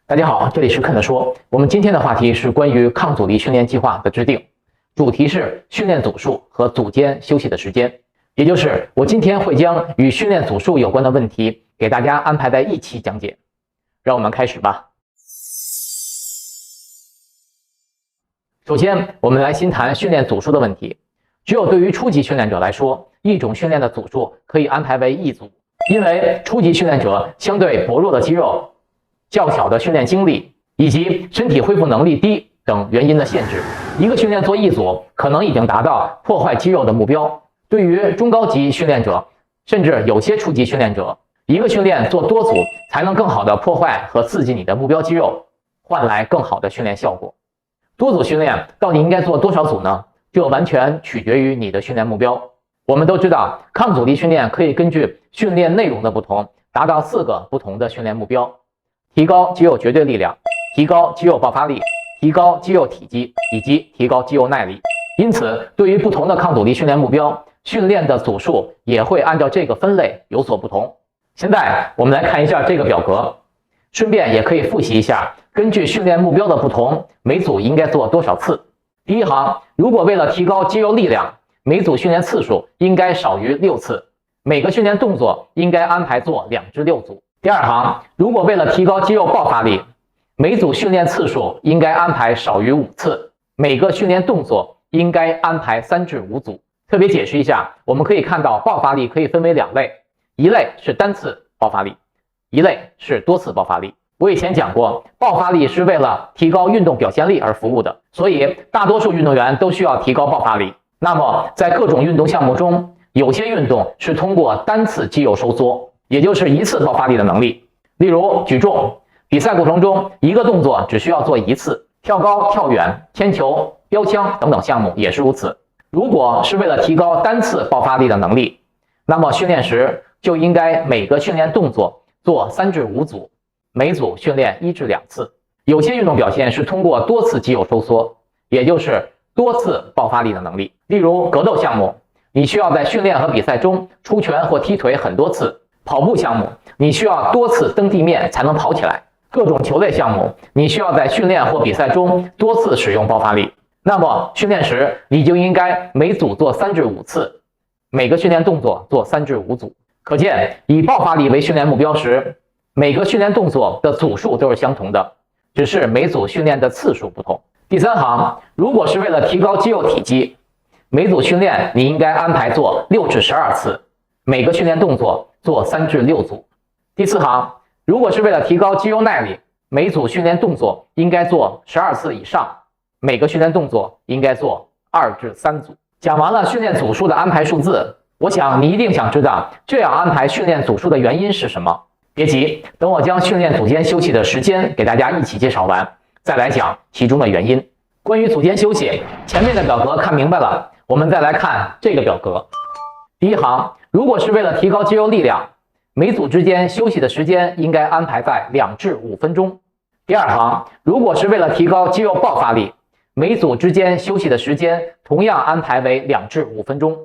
大家好，这里是肯德说。我们今天的话题是关于抗阻力训练计划的制定，主题是训练组数和组间休息的时间，也就是我今天会将与训练组数有关的问题给大家安排在一期讲解。让我们开始吧。首先，我们来先谈训练组数的问题。只有对于初级训练者来说，一种训练的组数可以安排为一组，因为初级训练者相对薄弱的肌肉、较小的训练经历以及身体恢复能力低等原因的限制，一个训练做一组可能已经达到破坏肌肉的目标。对于中高级训练者，甚至有些初级训练者，一个训练做多组才能更好的破坏和刺激你的目标肌肉，换来更好的训练效果。多组训练到底应该做多少组呢？这完全取决于你的训练目标。我们都知道，抗阻力训练可以根据训练内容的不同，达到4个不同的训练目标：提高肌肉绝对力量、提高肌肉爆发力、提高肌肉体积以及提高肌肉耐力。因此，对于不同的抗阻力训练目标，训练的组数也会按照这个分类有所不同。现在我们来看一下这个表格，顺便也可以复习一下，根据训练目标的不同，每组应该做多少次。第一行，如果为了提高肌肉力量，每组训练次数应该少于6次，每个训练动作应该安排做2至6组。第二行，如果为了提高肌肉爆发力，每组训练次数应该安排少于5次，每个训练动作应该安排3至5组。特别解释一下，我们可以看到爆发力可以分为2类，一类是单次爆发力，一类是多次爆发力。我以前讲过，爆发力是为了提高运动表现力而服务的，所以大多数运动员都需要提高爆发力。那么在各种运动项目中，有些运动是通过单次肌肉收缩，也就是一次爆发力的能力。例如举重，比赛过程中一个动作只需要做1次，跳高、跳远、铅球、标枪等等项目也是如此。如果是为了提高单次爆发力的能力，那么训练时就应该每个训练动作做3至5组，每组训练1至2次。有些运动表现是通过多次肌肉收缩，也就是多次爆发力的能力。例如格斗项目，你需要在训练和比赛中出拳或踢腿很多次；跑步项目，你需要多次蹬地面才能跑起来；各种球类项目，你需要在训练或比赛中多次使用爆发力。那么训练时你就应该每组做3至5次，每个训练动作做3至5组。可见，以爆发力为训练目标时，每个训练动作的组数都是相同的，只是每组训练的次数不同。第三行，如果是为了提高肌肉体积，每组训练你应该安排做6至12次，每个训练动作做3至6组。第四行，如果是为了提高肌肉耐力，每组训练动作应该做12次以上，每个训练动作应该做2至3组。讲完了训练组数的安排数字，我想你一定想知道这样安排训练组数的原因是什么。别急，等我将训练组间休息的时间给大家一起介绍完，再来讲其中的原因。关于组间休息，前面的表格看明白了，我们再来看这个表格。第一行，如果是为了提高肌肉力量，每组之间休息的时间应该安排在2至5分钟。第二行，如果是为了提高肌肉爆发力，每组之间休息的时间同样安排为2至5分钟。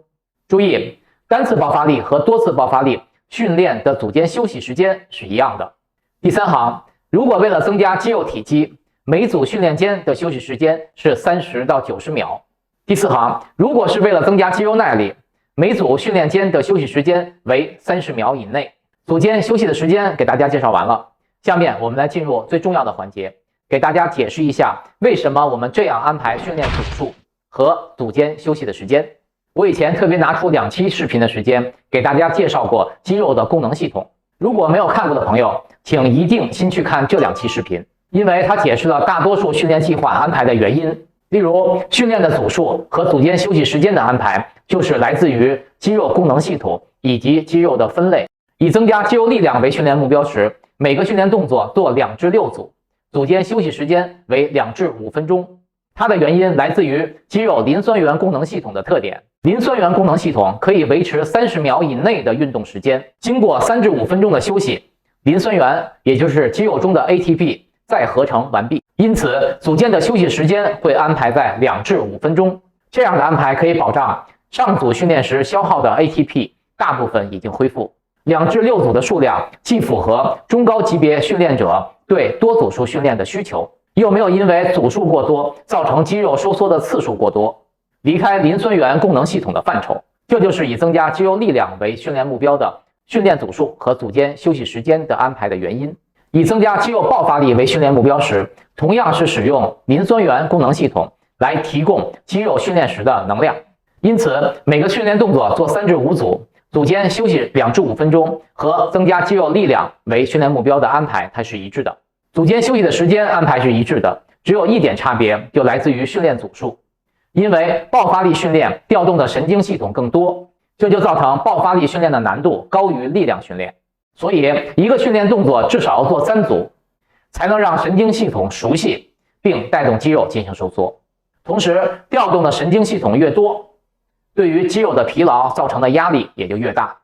注意，单次爆发力和多次爆发力训练的组间休息时间是一样的。第三行，如果为了增加肌肉体积，每组训练间的休息时间是30到90秒。第四行，如果是为了增加肌肉耐力，每组训练间的休息时间为30秒以内。组间休息的时间给大家介绍完了，下面我们来进入最重要的环节，给大家解释一下为什么我们这样安排训练组数和组间休息的时间。我以前特别拿出2期视频的时间给大家介绍过肌肉的功能系统，如果没有看过的朋友，请一定先去看这2期视频，因为它解释了大多数训练计划安排的原因。例如，训练的组数和组间休息时间的安排就是来自于肌肉功能系统以及肌肉的分类。以增加肌肉力量为训练目标时，每个训练动作做2至6组，组间休息时间为2至5分钟。它的原因来自于肌肉磷酸原功能系统的特点。磷酸原功能系统可以维持30秒以内的运动时间，经过3至5分钟的休息，磷酸原也就是肌肉中的 ATP 再合成完毕，因此组间的休息时间会安排在2至5分钟。这样的安排可以保障上组训练时消耗的 ATP 大部分已经恢复。2至6组的数量既符合中高级别训练者对多组数训练的需求，又没有因为组数过多造成肌肉收缩的次数过多，离开磷酸源功能系统的范畴。这就是以增加肌肉力量为训练目标的训练组数和组间休息时间的安排的原因。以增加肌肉爆发力为训练目标时，同样是使用磷酸源功能系统来提供肌肉训练时的能量。因此，每个训练动作做3至5组，组间休息2至5分钟，和增加肌肉力量为训练目标的安排它是一致的。组间休息的时间安排是一致的，只有一点差别，就来自于训练组数。因为爆发力训练调动的神经系统更多，这就造成爆发力训练的难度高于力量训练。所以，一个训练动作至少要做3组，才能让神经系统熟悉，并带动肌肉进行收缩。同时，调动的神经系统越多，对于肌肉的疲劳造成的压力也就越大。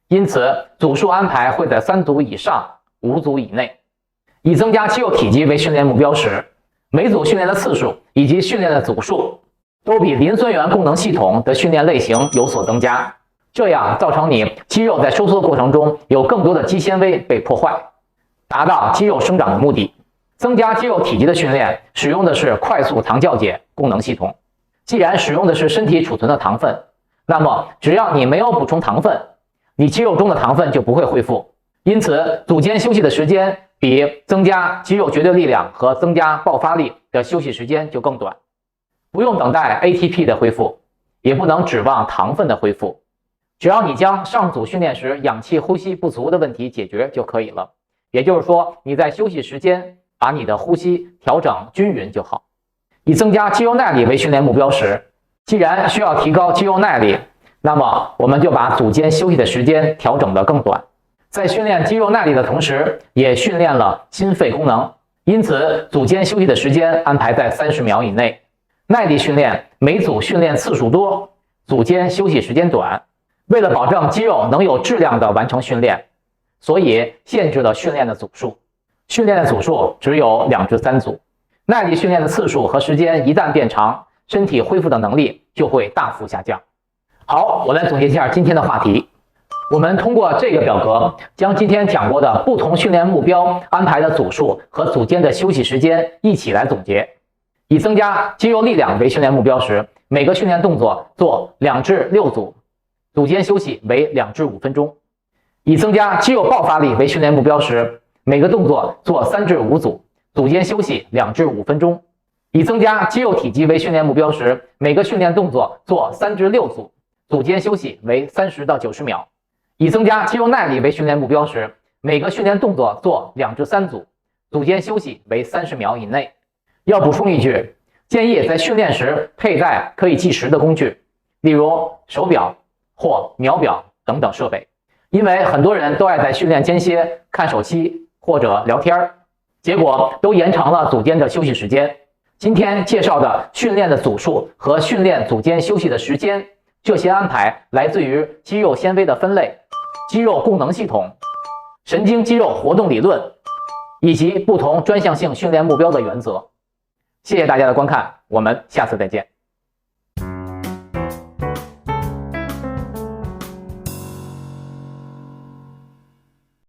因此，组数安排会在3组以上、5组以内。以增加肌肉体积为训练目标时，每组训练的次数以及训练的组数都比磷酸源功能系统的训练类型有所增加，这样造成你肌肉在收缩过程中有更多的肌纤维被破坏，达到肌肉生长的目的。增加肌肉体积的训练使用的是快速糖酵解功能系统。既然使用的是身体储存的糖分，那么只要你没有补充糖分，你肌肉中的糖分就不会恢复。因此，组间休息的时间比增加肌肉绝对力量和增加爆发力的休息时间就更短。不用等待 ATP 的恢复，也不能指望糖分的恢复，只要你将上组训练时氧气呼吸不足的问题解决就可以了。也就是说，你在休息时间把你的呼吸调整均匀就好。以增加肌肉耐力为训练目标时，既然需要提高肌肉耐力，那么我们就把组间休息的时间调整得更短。在训练肌肉耐力的同时，也训练了心肺功能，因此组间休息的时间安排在30秒以内。耐力训练每组训练次数多，组间休息时间短。为了保证肌肉能有质量地完成训练，所以限制了训练的组数。训练的组数只有2至3组。耐力训练的次数和时间一旦变长，身体恢复的能力就会大幅下降。好，我来总结一下今天的话题。我们通过这个表格，将今天讲过的不同训练目标安排的组数和组间的休息时间一起来总结。以增加肌肉力量为训练目标时，每个训练动作做2至6组，组间休息为2至5分钟。以增加肌肉爆发力为训练目标时，每个动作做3至5组，组间休息2至5分钟。以增加肌肉体积为训练目标时，每个训练动作做3至6组，组间休息为30到90秒。以增加肌肉耐力为训练目标时，每个训练动作做2至3组，组间休息为30秒以内。要补充一句，建议在训练时佩戴可以计时的工具，例如手表或秒表等等设备，因为很多人都爱在训练间歇看手机或者聊天，结果都延长了组间的休息时间。今天介绍的训练的组数和训练组间休息的时间，这些安排来自于肌肉纤维的分类、肌肉功能系统、神经肌肉活动理论以及不同专项性训练目标的原则。谢谢大家的观看，我们下次再见。